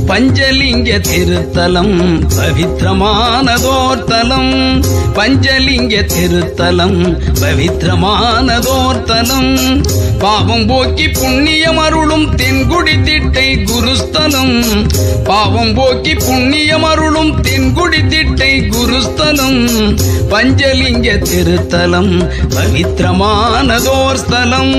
பஞ்சலிங்க திருத்தலம் பவித்திரமானதோர்த்தலம். பஞ்சலிங்க திருத்தலம் பவித்திரமானதோர்த்தலம். பாவம் போக்கி புண்ணியம் அருளும் தென்குடி திட்டை குருஸ்தலம். பாவம் போக்கி புண்ணியம் அருளும் தென்குடி திட்டை குருஸ்தலம். பஞ்சலிங்க திருத்தலம் பவித்திரமானதோர் ஸ்தலம்.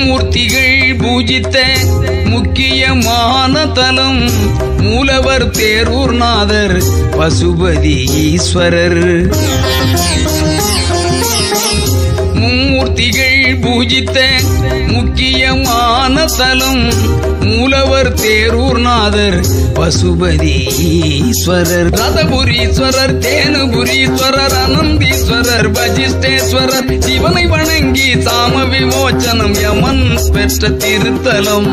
மூர்த்திகள் பூஜித்த முக்கியமான தலம் மூலவர் தேரூர்நாதர் பசுபதி ஈஸ்வரர். மூர்த்திகள் பூஜித்த முக்கியமான தலம் மூலவர் தேரூர்நாதர் பசுபதி ஈஸ்வரர். ரதபுரீஸ்வரர், தேனுபுரீஸ்வரர், அனந்தீஸ்வரர், வஜிஷ்டேஸ்வரர். சிவனை வணங்கி சாம விமோச்சனம் யமன் பெற்ற திருத்தலம்.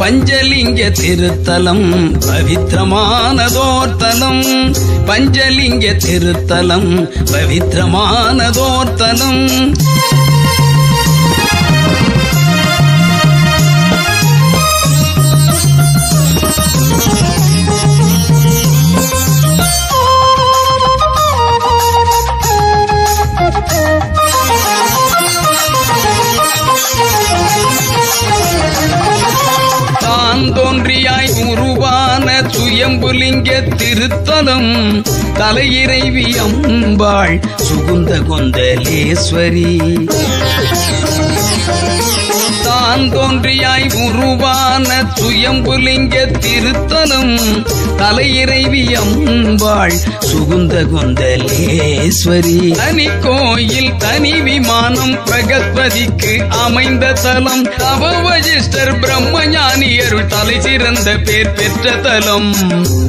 பஞ்சலிங்க திருத்தலம் பவித்திரமானதோர்த்தலம். பஞ்சலிங்க திருத்தலம் பவித்திரமானதோர்த்தலம். தோன்றியாய் உருவான சுயம்புலிங்க திருத்தலம். தலையிறைவி அம்பாள் சுகுந்த கொந்தலேஸ்வரி. தான் தோன்றியாய் உருவான சுயம்புலிங்க திருத்தலம். தலையிறைவி அம்பாள் சுகுந்த கொந்தலேஸ்வரி. தனி கோயில் தனி விமானம் பிரகத்பதிக்கு அமைந்த தலம். தவ வசிஷ்டர் பிரம்மஞானியருள் தலை சிறந்த பேர் பெற்ற தலம்.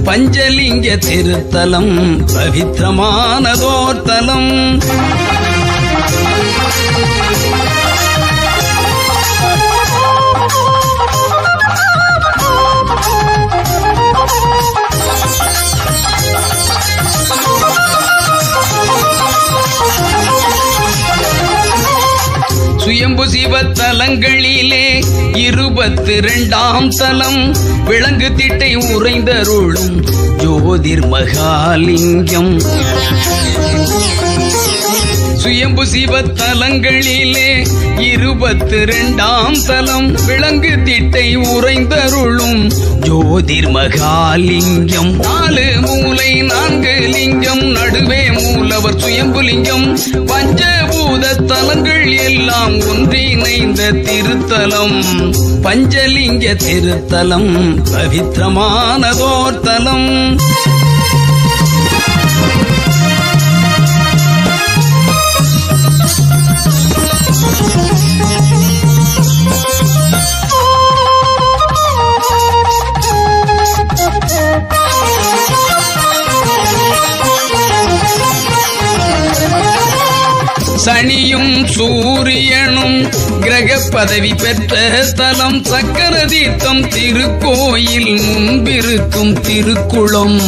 பஞ்சலிங்க திருத்தலம் பவித்திரமானதோர்த்தலம். சுயம்பு சிவத்தலங்களிலே 22ஆம் தலம். விலங்கு திட்டை உறைந்தருளும் ஜோதிர் மகாலிங்கம். சுயம்பு சிவத்தலங்களிலே 22ஆம் தலம். விலங்கு திட்டை உறைந்தருளும் ஜோதிர் மகாலிங்கம். 4 மூலை 4 லிங்கம். நடுவே மூலவர் சுயம்புலிங்கம். பஞ்சபூத தலங்கள் எல்லாம் ஒன்றிணைந்த திருத்தலம். பஞ்சலிங்க திருத்தலம் பவித்திரமானதோர்த்தலம். சனியும் சூரியனும் கிரக பதவி பெற்ற ஸ்தலம். சக்கர தீர்த்தம் திருக்கோயில் முன்பிருக்கும் திருக்குளம்.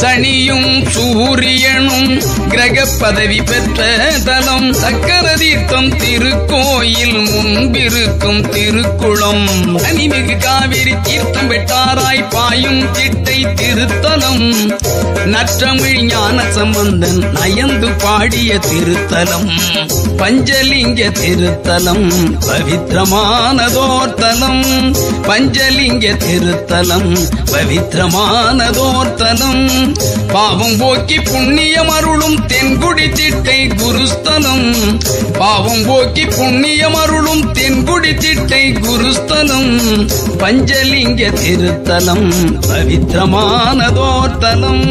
சனியும் சூரியனும் கிரக பதவி பெற்ற தலம். சக்கர தீர்த்தம் திருக்கோயில் முன்பிருக்கும் திருக்குளம். அணிமிகு காவிரி தீர்த்தம் வெட்டாராய் பாயும் திட்டை திருத்தலம். நற்றமிழ் ஞான சம்பந்தன் நயந்து பாடிய திருத்தலம். பஞ்சலிங்க திருத்தலம் பவித்திரமானதோர்த்தலம். பஞ்சலிங்க திருத்தலம் பவித்திரமானதோர்த்தலம். பாவம் போக்கி புண்ணியம் அருளும் தென்குடி திட்டை குருஸ்தலம். பாவம் போக்கி புண்ணியம் அருளும் தென்குடி திட்டை குருஸ்தலம். பஞ்சலிங்க திருத்தலம் பவித்திரமானதோர்த்தலம்.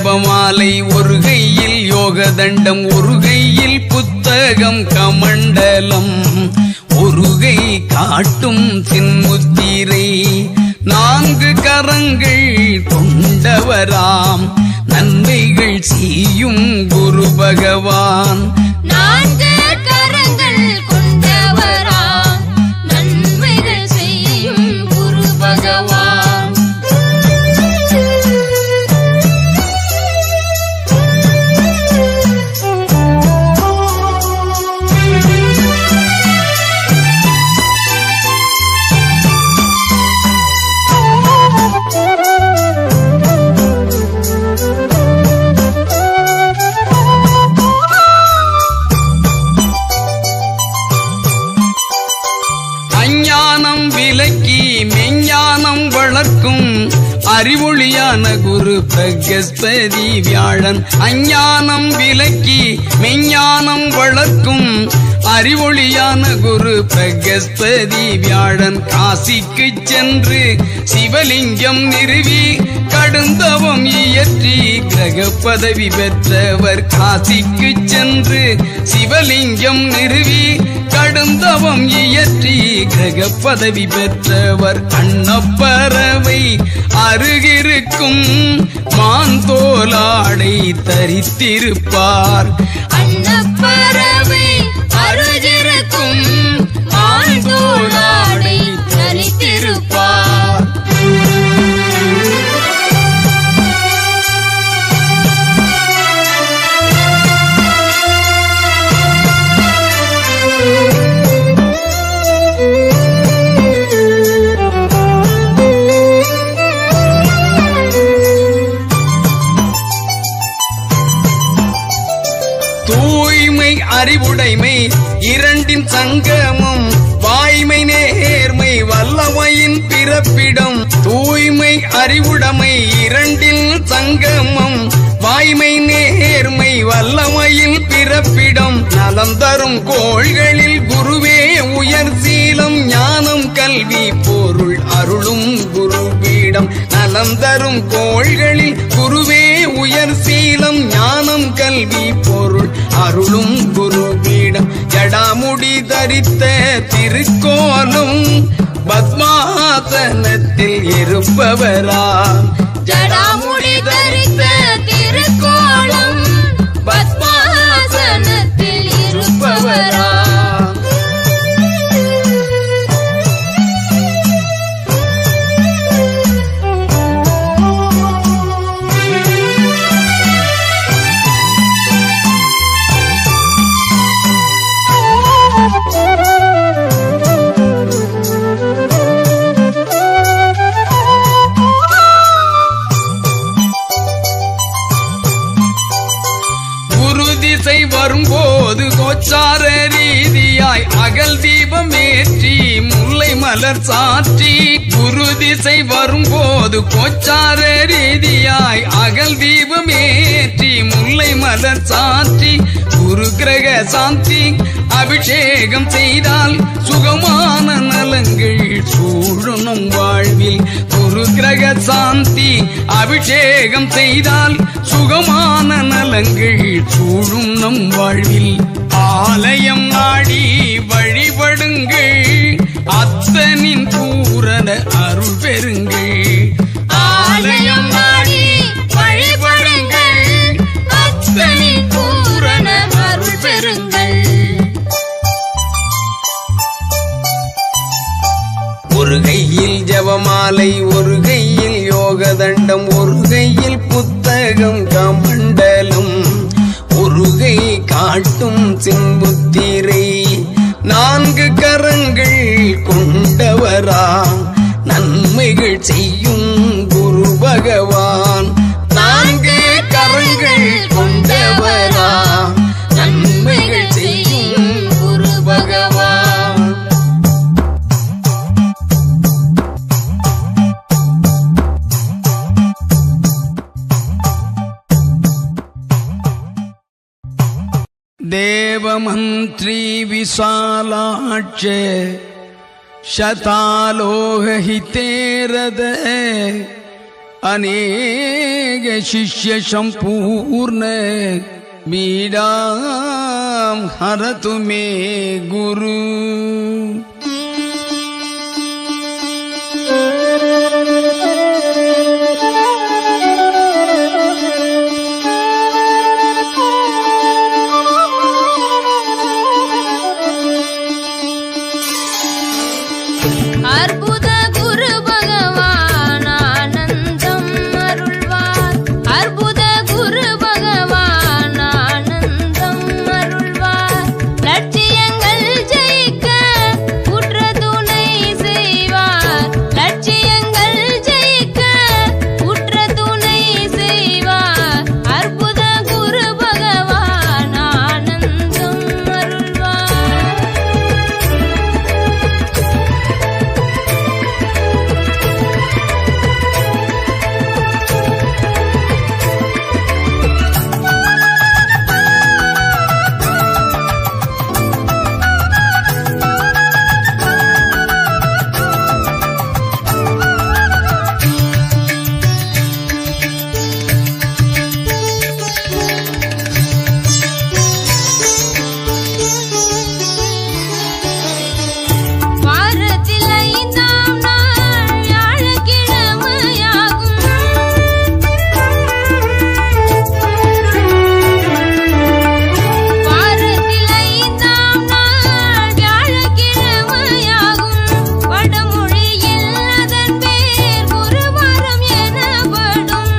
ஜபமாலை ஒரு கையில் யோக தண்டம் ஒரு கையில் புத்தகம் கமண்டலம் ஒரு கை காட்டும் சின்முத்திரை 4 கரங்கள் கொண்டவராம் நன்மைகள் செய்யும் குரு பகவான் 4 கரங்கள் கொண்டவராம் நன்மைகள் செய்யும் குரு பகவான் அஞ்ஞானம் விலக்கி மெஞ்ஞானம் வளர்க்கும் அறிவொளியான குரு பிரகஸ்பதி வியாழன் அஞ்ஞானம் விலக்கி மெஞ்ஞானம் வளர்க்கும் அறிவொளியான குரு பிரகஸ்பதி வியாழன் காசிக்கு சென்று சிவலிங்கம் நிறுவி கடுந்தவம் இயற்றி கிரக பதவி பெற்றவர் காசிக்கு சென்று சிவலிங்கம் நிறுவி கடுந்தவம் இயற்றி கிரக பதவி பெற்றவர் அன்னப்பறவை அருகிருக்கும் மாந்தோலாடை தரித்திருப்பார் அன்னப்பறவை அருகிருக்கும் மாந்தோலாடை தரித்திருப்பார் அறிவுடைமை இரண்டின் சங்கமம் வாய்மை நேர்மை வல்லமையின் பிறப்பிடம் தூய்மை அறிவுடைமை இரண்டின் சங்கமம் வாய்மை நேர்மை வல்லமையில் பிறப்பிடம் நலம் தரும் கோள்களில் குருவே உயர் சீலம் ஞானம் கல்வி பொருள் அருளும் குருபீடம் நலம் தரும் கோள்களில் குருவே உயர் சீலம் ஞானம் கல்வி பொருள் அருளும் குருபீடம் ஜடாமுடி தரித்த திருக்கோலம் பத்மாசனத்தில் இருப்பவராம் ஜடாமுடி தரித்த திருக்கோலம் பத்மாசனத்தில் இருப்பவராம் வரும்போது கோச்சார ரீதியாய் அகல் தீபம் ஏற்றி முல்லை மலர் சாற்றி குரு திசை வரும்போது கோச்சார ரீதியாய் அகல் தீபம் ஏற்றி முல்லை மலர் சாற்றி குரு கிரக சாந்தி அபிஷேகம் செய்தால் சுகமான நலங்கள் சூழணும் வாழ்வில் குரு கிரக சாந்தி அபிஷேகம் செய்தால் சுகமான நலங்கள் சூழும் நம் வாழ்வில் ஆலயம் நாடி வழிபடுங்கள் அத்தனின் பூரண அருள் பெறுங்கள் ஆலயம் நாடி வழிபடுங்கள் அத்தனின் பூரண அருள் பெறுங்கள் ஒரு கையில் ஜபமாலை ஒரு கையில் யோக தண்டம் ஒரு கையில் புத்தகம் கமண்டலம் ஒரு கை காட்டும் சிம்புத்திரை 4 கரங்கள் கொண்டவராம் நன்மைகள் செய்யும் குரு பகவான் 4 கரங்கள் கொண்டவராம் நன்மைகள் செய்யும் குரு பகவான் देवमन्त्री विशालाक्ष शतालोकहिते हृदय अनेक शिष्य संपूर्ण मीडां हरतु मे गुरु। அற்புத குரு பகவான் ஆனந்தம் அருள்வார். அற்புத குரு பகவான் ஆனந்தம் அருள்வார். லட்சியங்கள் ஜெயிக்க உற்ற துணை செய்வார். லட்சியங்கள் ஜெயிக்க உற்ற துணை செய்வார். அற்புத குரு பகவான் ஆனந்தம் அருள்வார். வாரத்தில் 5ஆம் நாள் வியாழக்கிழமையாகும். வாரத்தில் 5ஆம் நாள் வியாழக்கிழமையாகும். வடமொழியில் அதன் பேர் குருவாரம் எனப்படும்.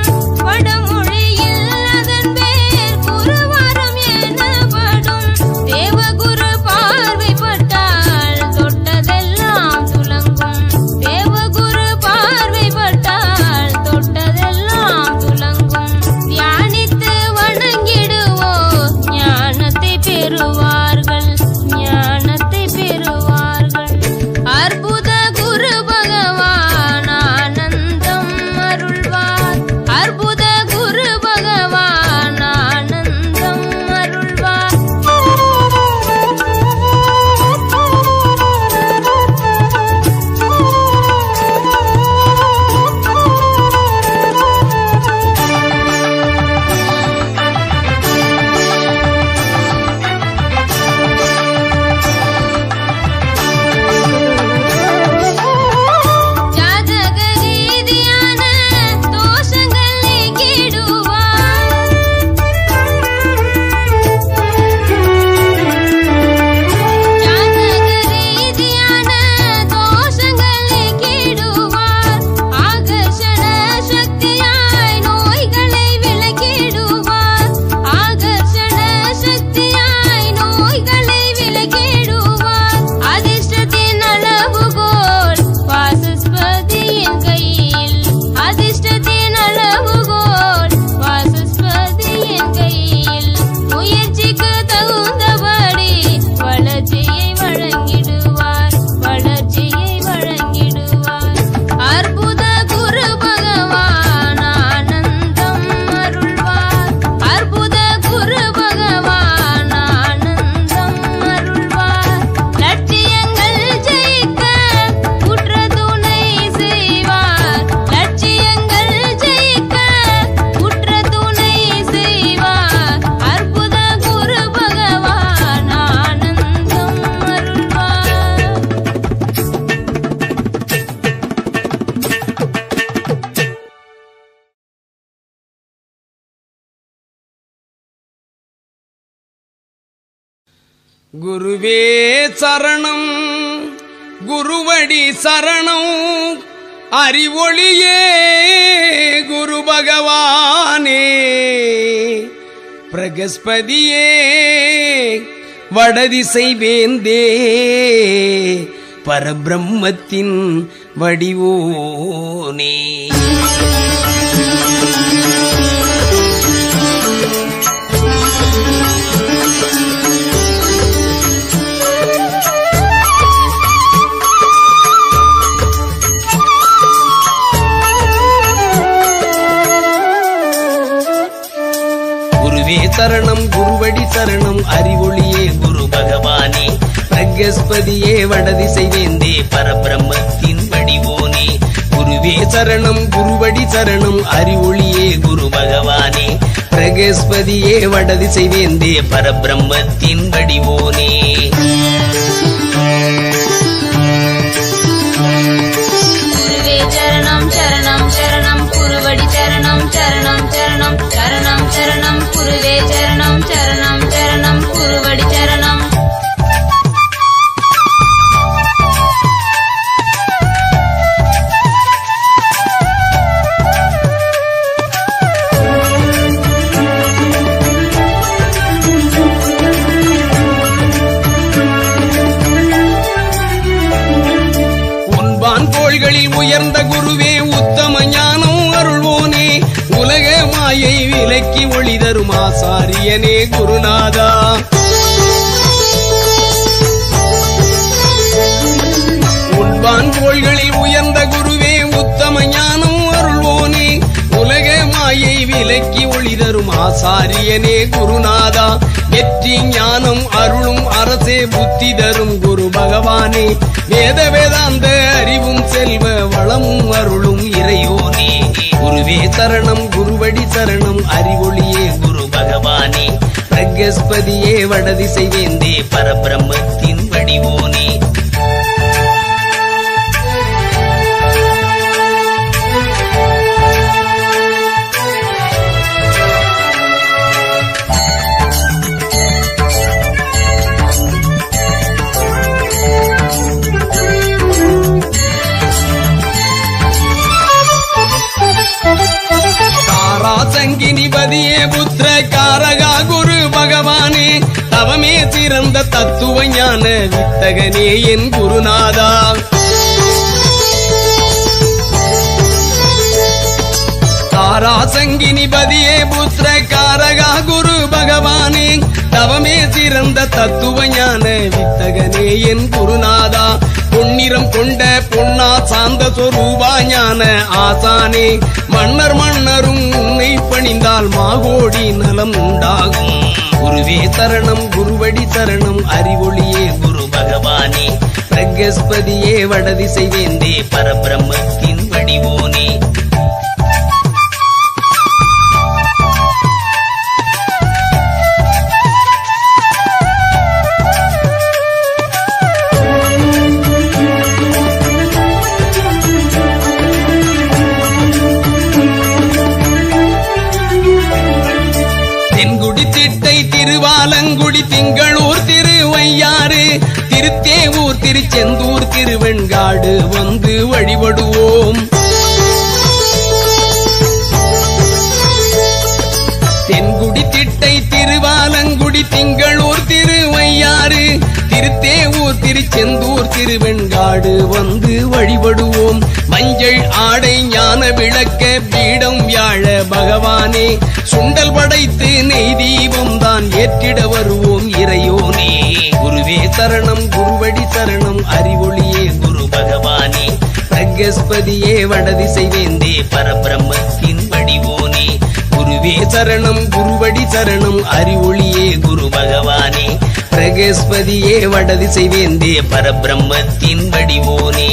வடமொழியில் அதன் பேர் குருவாரம் எனப்படும். தேவகுரு பார்வைப்பட்டால் தொட்டதெல்லாம் துலங்கும். தேவகுரு பார்வைப்பட்டால் தொட்டதெல்லாம் துலங்கும். தியானித்து வணங்கிடுவோர் ஞானத்தை பெறுவார்கள். ஞானத்தை பெறுவார்கள். அற்புத குரு பகவான் ஆனந்தம் அருள்வார். அற்புத குரு பகவான் ஆனந்தம் அருள்வார். ஜாதக ரீதியான தோஷங்கள் நீக்கிடுவார். ஜாதக ரீதியான தோஷங்கள் நீக்கிடுவார். ஆகர்ஷண சக்தியாய் நோய்களை விலக்கிடுவார். ஆகர்ஷண சக்தியாய் நோய்களை விலக்கிடுவார். அதிர்ஷ்டத்தின் அளவுகோல் வாசஸ்பதியின் கையில். அதிர்ஷ்டத்தின் அளவுகோல் வாசஸ்பதியின் கையில். முயற்சிக்கு தகுந்தபடி வளர்ச்சியை வழங்கிடுவார். வளர்ச்சியை வழங்கிடுவார். அற்புத குரு பகவான் ஆனந்தம் அருள்வார். அற்புத குரு பகவான் ஆனந்தம் அருள்வார். லட்சியங்கள் ஜெயிக்க உற்ற துணை செய்வார். லட்சியங்கள் ஜெயிக்க உற்ற துணை செய்வார். அற்புத குரு பகவான் ஆனந்தம் அருள்வார். குருவே சரணம் குருவடி சரணம் அறிவொளியே குரு பகவானே பிரகஸ்பதியே வடதிசை வேந்தே பரபிரம்மத்தின் வடிவோனே. குருவே சரணம் குருவடி சரணம் அறிவொளியே குரு பகவானே பிரகஸ்பதியே வடதிசை வேந்தே பரபிரம்மத்தின் வடிவோனே. குருவே சரணம் குருவடி சரணம் அறிவொளியே குரு பகவானே பிரகஸ்பதியே வடதிசை வேந்தே பரபிரம்மத்தின் வடிவோனே குருவே சரணம் சரணம் சரணம் குருவடி சரணம் சரணம் சரணம் சரணம் சரணம் குருவே சரணம் சரணம் சரணம் குருவடி சரணம் உயர்ந்த குருவே உத்தம ஞானம் அருள்வோனே உலக மாயை விலக்கி ஒளி தரும் ஆசாரியனே குருநாதா உண்பான் கோள்களில் உயர்ந்த குருவே உத்தம ஞானம் அருள்வோனே உலக மாயை விலக்கி ஒளி தரும் ஆசாரியனே குருநாதா வெற்றி ஞானம் அருளும் அரசே புத்தி தரும் குரு பகவானே வேத வேதாந்த அறிவும் செல்வ வளமும் அருளும் இறையோனே குருவே சரணம் குருவடி சரணம் அறிவொளியே குரு பகவானே பிரகஸ்பதியே வடதிசை வேந்தே பரபிரம்மத்தின் வடிவோனே சங்கினிபதியே புத்திர காரகா குரு பகவானே தவமே சிறந்த தத்துவ ஞான வித்தகனே என் குருநாதா தாராசங்கினிபதியே புத்திர காரகா குரு பகவானே தவமே சிறந்த தத்துவ ஞான வித்தகனே என் குருநாதா பொன்னிறம் கொண்ட பொன்னா சாந்த சொரூபா ஞான ஆசானே மன்னர் மன்னரும் உன்னை பணிந்தால் மாகோடி நலம் உண்டாகும் குருவே சரணம் குருவடி சரணம் அறிவொளியே குரு பகவானே பிரகஸ்பதியே வடதிசை வேந்தே பரபிரம்மத்தின் வடிவோனே திருவாலங்குடி திங்களூர் திருவையாறு திருத்தேவூர் திருச்செந்தூர் திருவெண்காடு வந்து வழிபடுவோம் தென்குடி திட்டை திருவாலங்குடி திங்களூர் திருவையாறு திருத்தேவூர் திருச்செந்தூர் திருவெண்காடு வந்து வழிபடுவோம் மஞ்சள் ஆடை ஞான விளக்க பீடம் வியாழ பகவானே சுண்டல் படைத்து நெய் தீபம் தான் ஏற்றிட வருவோம் இறையோனே குருவே சரணம் குருவடி சரணம் அறிவொளியே குரு பகவானே பிரகஸ்பதியே வடதிசை வேந்தே பரபிரம்மத்தின் வடிவோனே குருவே சரணம் குருவடி சரணம் அறிவொளியே குரு பகவானே பிரகஸ்பதியே வடதிசை வேந்தே பரபிரம்மத்தின் வடிவோனே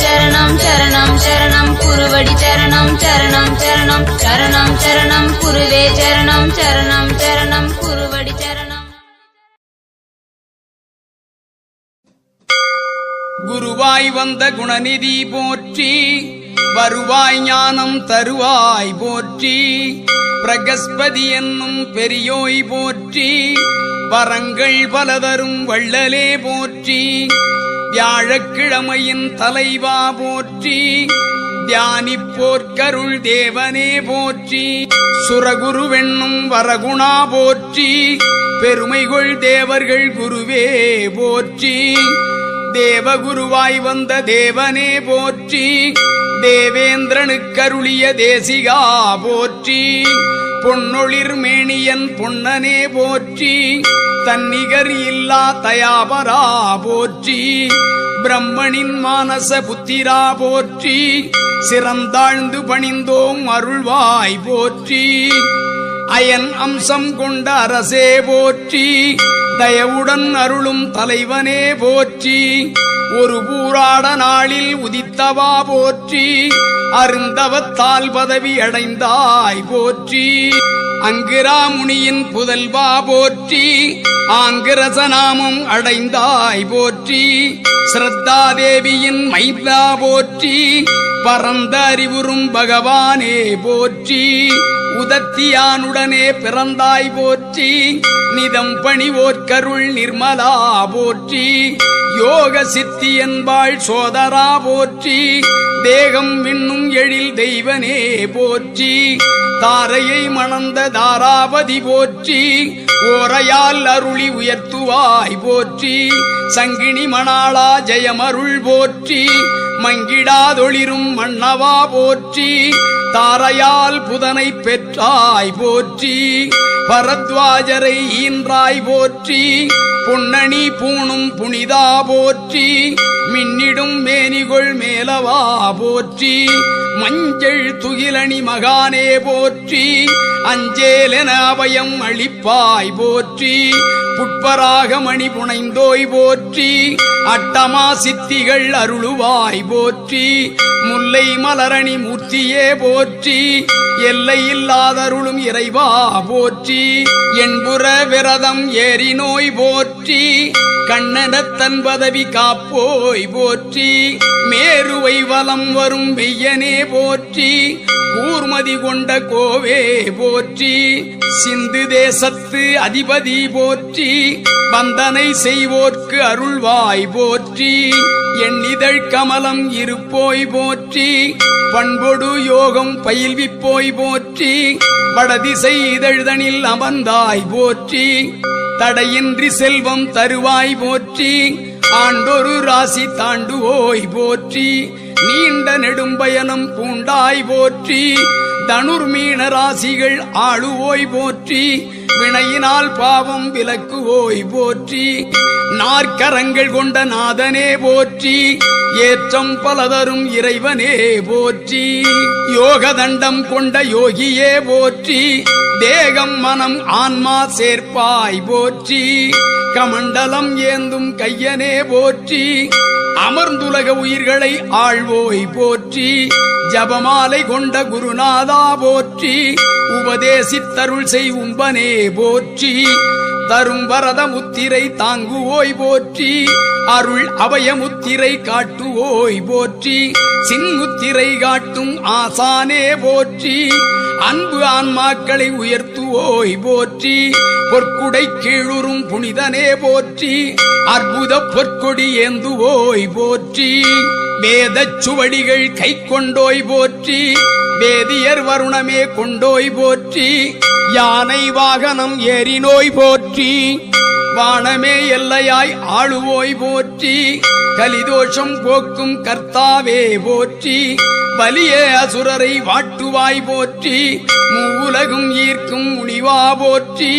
சரணம் சரணம் சரணம் குருவடி சரணம் சரணம் சரணம் சரணம் சரணம் குருவே சரணம் சரணம் சரணம் குருவடி சரணம் குருவாய் வந்த குணநிதி போற்றி வருவாய் ஞானம் தருவாய் போற்றி பிரகஸ்பதி என்னும் பெரியோய் போற்றி வரங்கள் பலதரும் வள்ளலே போற்றி வியாழக்கிழமையின் தலைவா போற்றி தியானிப்போர்க்கருள் தேவனே போற்றி சுரகுருவென்னும் வரகுணா போற்றி பெருமைகொள் தேவர்கள் குருவே போற்றி தேவகுருவாய் வந்த தேவனே போற்றி தேவேந்திரனுக்கருளிய தேசிகா போற்றி பொன்னொளிர் மேனியன் பொன்னனே போற்றி தன்னிகர் இல்லா தயாபரா போற்றி பிரம்மனின் மானச புத்திரா போற்றி சிறந்தாழ்ந்து பணிந்தோம் அருள்வாய் போற்றி அயன் அம்சம் கொண்ட அரசே போற்றி தயவுடன் அருளும் தலைவனே போற்றி. ஒரு பூராட நாளில் உதித்தவா போற்றி. அருந்தவத்தால் பதவி அடைந்தாய் போற்றி. அங்கிராமுனியின் புதல்வா போற்றி. ஆங்கிரசநாமம் அடைந்தாய் போற்றி. ஸ்ரத்தாதேவியின் மைந்தா போற்றி. பரந்த அறிவுறும் பகவானே போற்றி. உதத்தியானுடனே பிறந்தாய் போற்றி. நிதம் பணிவோர்க்கருள் நிர்மலா போற்றி. யோக சித்தி என்பாள் சோதரா போற்றி. தேகம் விண்ணும் எழில் தெய்வனே போற்றி. தாரையை மணந்த தாராபதி போற்றி. ஓரையால் அருளி உயர்த்துவாய் போற்றி. சங்கினி மணாளா ஜெயமருள் போற்றி. மங்கிடாதொளிரும் மன்னவா போற்றி. தாரையால் புதனை பெற்றாய் போற்றி. பரத்வாஜரை ஈன்றாய் போற்றி. பொன்னணி பூணும் புனிதா போற்றி. மின்னிடும் மேனிகொள் மேலவா போற்றி. மஞ்சள் துகிலணி மகானே போற்றி. அஞ்சேலென அபயம் அளிப்பாய் போற்றி. புட்பராக மணி புனைந்தோய் போற்றி. அட்டமா சித்திகள் அருளுவாய் போற்றி. முல்லை மலரணி மூர்த்தியே போற்றி. எல்லையில்லாதருளும் இறைவா போற்றி. என்புற விரதம் ஏறி நோய் போற்றி. கண்ணனத்தன் பதவி காப்போய் போற்றி. மேருவை வலம் வரும் வெய்யனே போற்றி. கூர்மதி கொண்ட கோவே போற்றி. சிந்து தேசத்து அதிபதி போற்றி. வந்தனை செய்வோர்க்கு அருள்வாய் போற்றி. எண்ணிதழ் கமலம் இருப்போய் போற்றி. பண்பொடு யோகம் பயில்விப்போய் போற்றி. வடதிசை இதழ்தனில் அமர்ந்தாய் போற்றி. தடையின்றி செல்வம் தருவாய் போற்றி. ஆண்டொரு ராசி தாண்டுவோய் போற்றி. நீண்ட நெடும்பயணம் பூண்டாய் போற்றி. தனுர்மீன ராசிகள் ஆளுவோய் போற்றி. வினையினால் பாவம் விலக்குவோய் போற்றி. நாற்கரங்கள் கொண்ட நாதனே போற்றி. ஏற்றம் பலதரும் இறைவனே போற்றி. யோக தண்டம் கொண்ட யோகியே போற்றி. தேகம் மனம் ஆன்மா சேர்ப்பாய் போற்றி. கமண்டலம் ஏந்தும் கையனே போற்றி. அமர்ந்துலக உயிர்களை ஆழ்வோய் போற்றி. ஜபமாலை கொண்ட குருநாதா போற்றி. உபதேசித்தருள் செய்வும்பனே போற்றி. தரும் வரத முத்திரை தாங்குவோய் போற்றி. அருள் அபயமுத்திரை காட்டுவோய் போற்றி. சின்முத்திரை காட்டும் ஆசானே போற்றி. அன்பு ஆன்மாக்களை உயர்த்துவோய் போற்றி. பொற்குடை கீழுறும் புனிதனே போற்றி. அற்புத பொற்கொடி ஏந்துவோய் போற்றி. வேதச் சுவடிகள் கை கொண்டோய் போற்றி. வேதியர் வருணமே கொண்டோய் போற்றி. யானை வாகனம் ஏறினோய் போற்றி. வானமே எல்லையாய் ஆளுவோய் போற்றி. கலிதோஷம் போக்கும் கர்த்தாவே போற்றி. வலிய அசுரரை வாட்டுவாய் போற்றி. மூவுலகும் ஈர்க்கும் முனிவா போற்றி.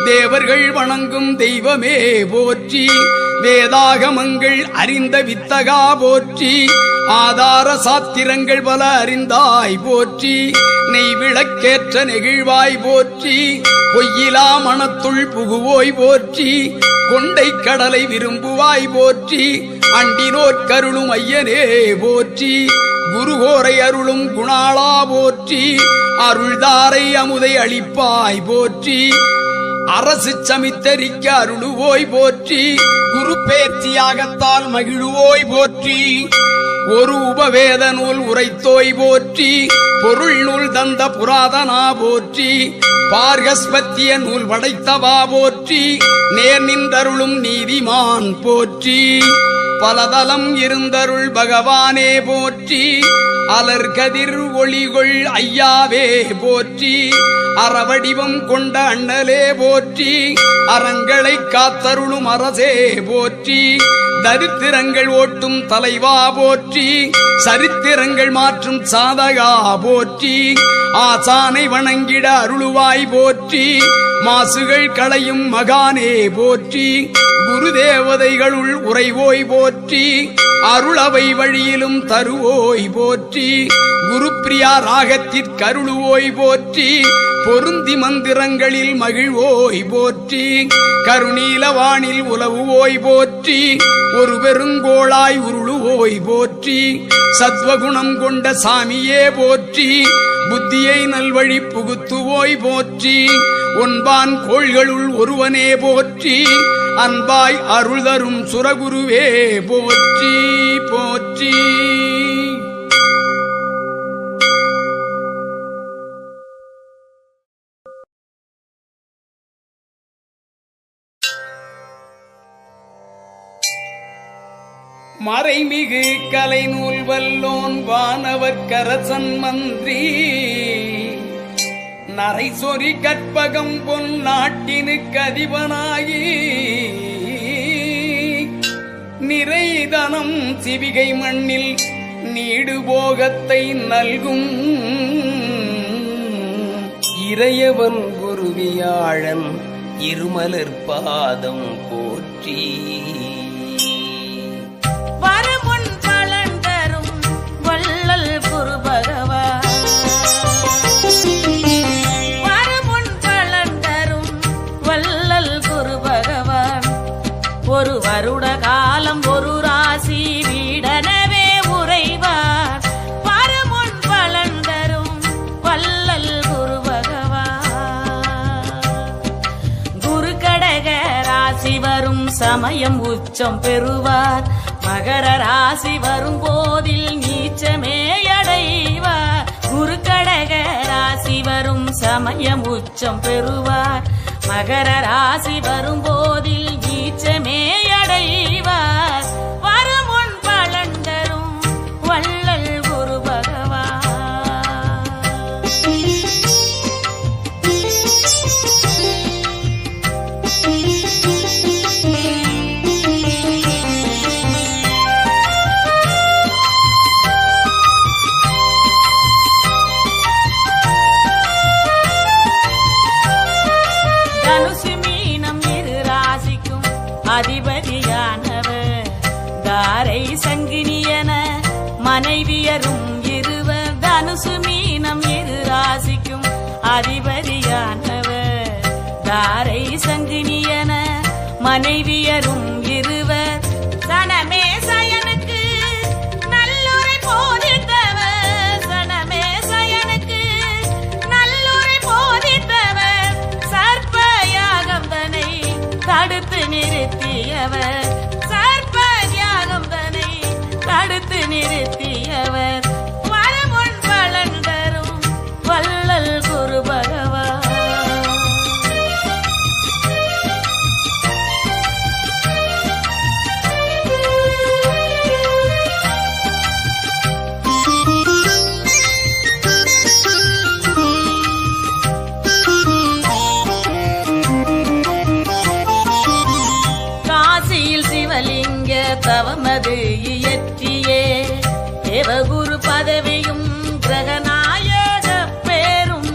தேவர்கள் வணங்கும் தெய்வமே போற்றி. வேதாகமங்கள் அறிந்த வித்தகா போற்றி. ஆதார சாத்திரங்கள் பல அறிந்தாய் போற்றி. நெய் விளக்கேற்ற நெகிழ்வாய் போற்றி. பொய்யிலா மனத்துள் புகுவோய் போற்றி. கொண்டை கடலை விரும்புவாய் போற்றி. அண்டினோர் கருளும் ஐயனே போற்றி. குருகோரை அருளும் குணாளா போற்றி. அருள்தாரை அமுதை அளிப்பாய் போற்றி. அரசு சமித்தரிக்க அருளுவோய் போற்றி. குரு பேர்த்தியாகத்தால் மகிழுவோய் போற்றி. ஒரு உபவேத நூல் உரைத்தோய் போற்றி. பொருள் நூல் தந்த புராதனா போற்றி. பார்கஸ்பத்திய நூல் படைத்தவா போற்றி. நேர் நின்றருளும் நீதிமான் போற்றி. பலதலம் இருந்தருள் பகவானே போற்றி. அலர்கதிர் ஒளிகொள் ஐயாவே போற்றி. அறவடிவம் கொண்ட அண்ணலே போற்றி. அறங்களை காத்தருளும் அரசே போற்றி. தரித்திரங்கள் ஓட்டும் தலைவா போற்றி. சரித்திரங்கள் மாற்றும் சாதகா போற்றி. ஆசானை வணங்கிட அருளுவாய் போற்றி. மாசுகள் களையும் மகானே போற்றி. குரு தேவதைகளுள் உறைவோய் போற்றி. அருளவை வழியிலும் தருவோய் போற்றி. குரு பிரியா ராகத்திற்கருளுவோய் போற்றி, பொருந்தி மந்திரங்களில் மகிழ்வோய் போற்றி, கருணீலவானில் உலவுவோய் போற்றி, ஒரு பெருங்கோளாய் உருளுவோய் போற்றி, சத்வகுணம் கொண்ட சாமியே போற்றி, புத்தியை நல்வழி புகுத்துவோய் போற்றி, ஒன்பான் கோள்களுள் ஒருவனே போற்றி, அன்பாய் அருள் தரும் சுரகுருவே போற்றி போற்றி. மறைமிகு கலைநூல் வல்லோன் வானவர்க்கரசன் மந்திரி, நரைசொரி கற்பகம் பொன் நாட்டினுக்கு அதிபனாகி, நிறைதனம் சிவிகை மண்ணில் நீடுபோகத்தை நல்கும் இறையவன் குருவியாழன் இருமலர் பாதம் போற்றி. வருமுன் பலன் தரும் வள்ளல் குரு பகவா, வருமுன் பலன் தரும் வள்ளல் குரு பகவான், ஒரு வருட காலம் ஒரு ராசி வீடனவே உறைவார், வருமுன் பலன் தரும் வள்ளல் குரு பகவான். குரு கடக ராசி வரும் சமயம் உச்சம் பெறுவார், மகர ராசி வரும் போதில் நீச்சமே அடைவார், குரு கடக ராசி வரும் சமயம் உச்சம் பெறுவார், மகர ராசி வரும் போதில் நீச்சமே அடைவார், வருமுன் பலன் தரும் வள்ளல் குரு பகவான். தனுசு மீனம் இரு ராசிக்கும் அதிபதியானவர், தாரை சங்கினியன மனைவியரும் இருவர், தனுசு மீனம் இரு ராசிக்கும் அதிபதியானவர், தாரை சங்கினியன மனைவியரும் இருவர், சனமே சயனுக்கு நல்லுரை போதித்தவர், சனமே சயனுக்கு நல்லுரை போதித்தவர், சர்ப்பயாகம் தனை தடுத்து நிறுத்தியவர், சர்ப்பயாகம் தனை தடுத்து நிறுத்தியவர், வருமுன் பலன் தரும் வள்ளல் குரு பகவான். காசியில் சிவலிங்க தவமது இயற்றியே, தேவகுரு பதவியும் கிரகநாயக பேரும்,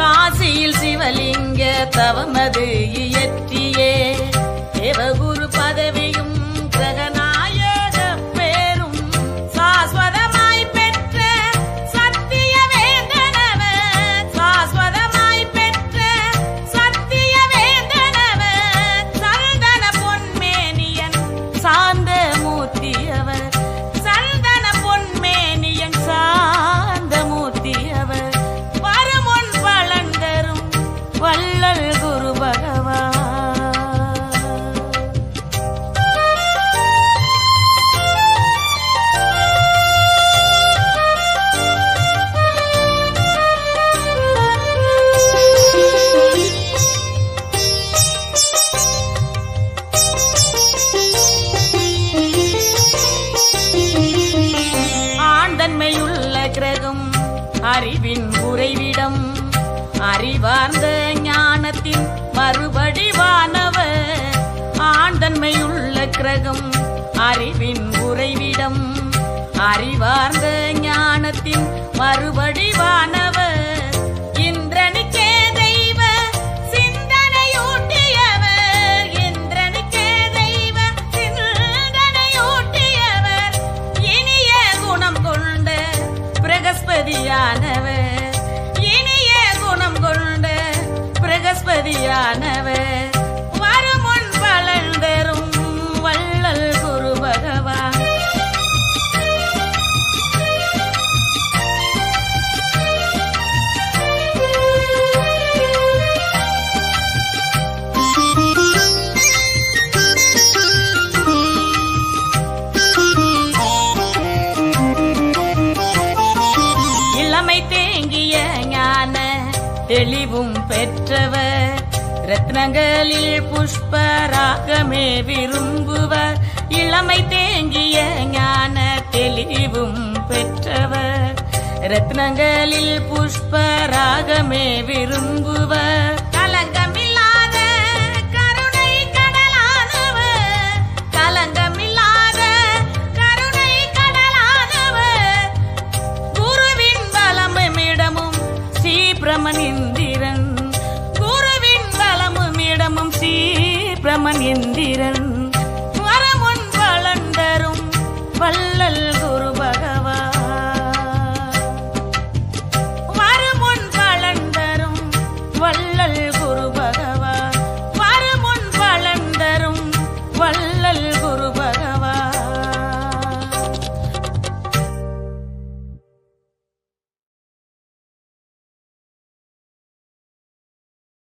காசியில் சிவலிங்க தவமது இயற்றியே, தேவகுரு பதவியும் கிரகநாயக பேரும், சாஸ்வதமாய் பெற்ற சத்திய வேந்தனவர், சாஸ்வதமாய் பெற்ற சத்திய வேந்தனவர், சந்தன பொன்மேனியன் சாந்த மூர்த்தியவர், சந்தன பொன்மேனியன் சாந்த மூர்த்தியவர், வருமுன் பலன் தரும் வள்ளல் குரு பகவான். ஆண்டன்மையுள்ள கிரகம் அறிவின் உறைவிடம், அறிவார்ந்த ஞானத்தின் மறுபடிவானவர், ஆண்டன்மையுள்ள கிரகம் அறிவின் உறைவிடம், அறிவார்ந்த ஞானத்தின் மறுபடிவானவர், இந்திரனுக்கே தெய்வ சிந்தனையூட்டியவர், இந்திரனுக்கே தெய்வ சிந்தனையூட்டியவர், இனிய குணம் கொண்ட பிரகஸ்பதியான ரத்னங்களில் புஷ்பராகமே விரும்புவர் இளமை தேங்கிய ஞான தெளிவும் பெற்றவர் ரத்னங்களில் புஷ்பராகமே விரும்புவர் கலங்கமில்லாத கருணை கடலானவர் கலங்கமில்லாத கருணை கடலானவர் குருவின் பலமுமிடமும் ஸ்ரீபிரமனிந்திரன் குருவின் பலமுமிடமும் ஸ்ரீபிரமனிந்திரன்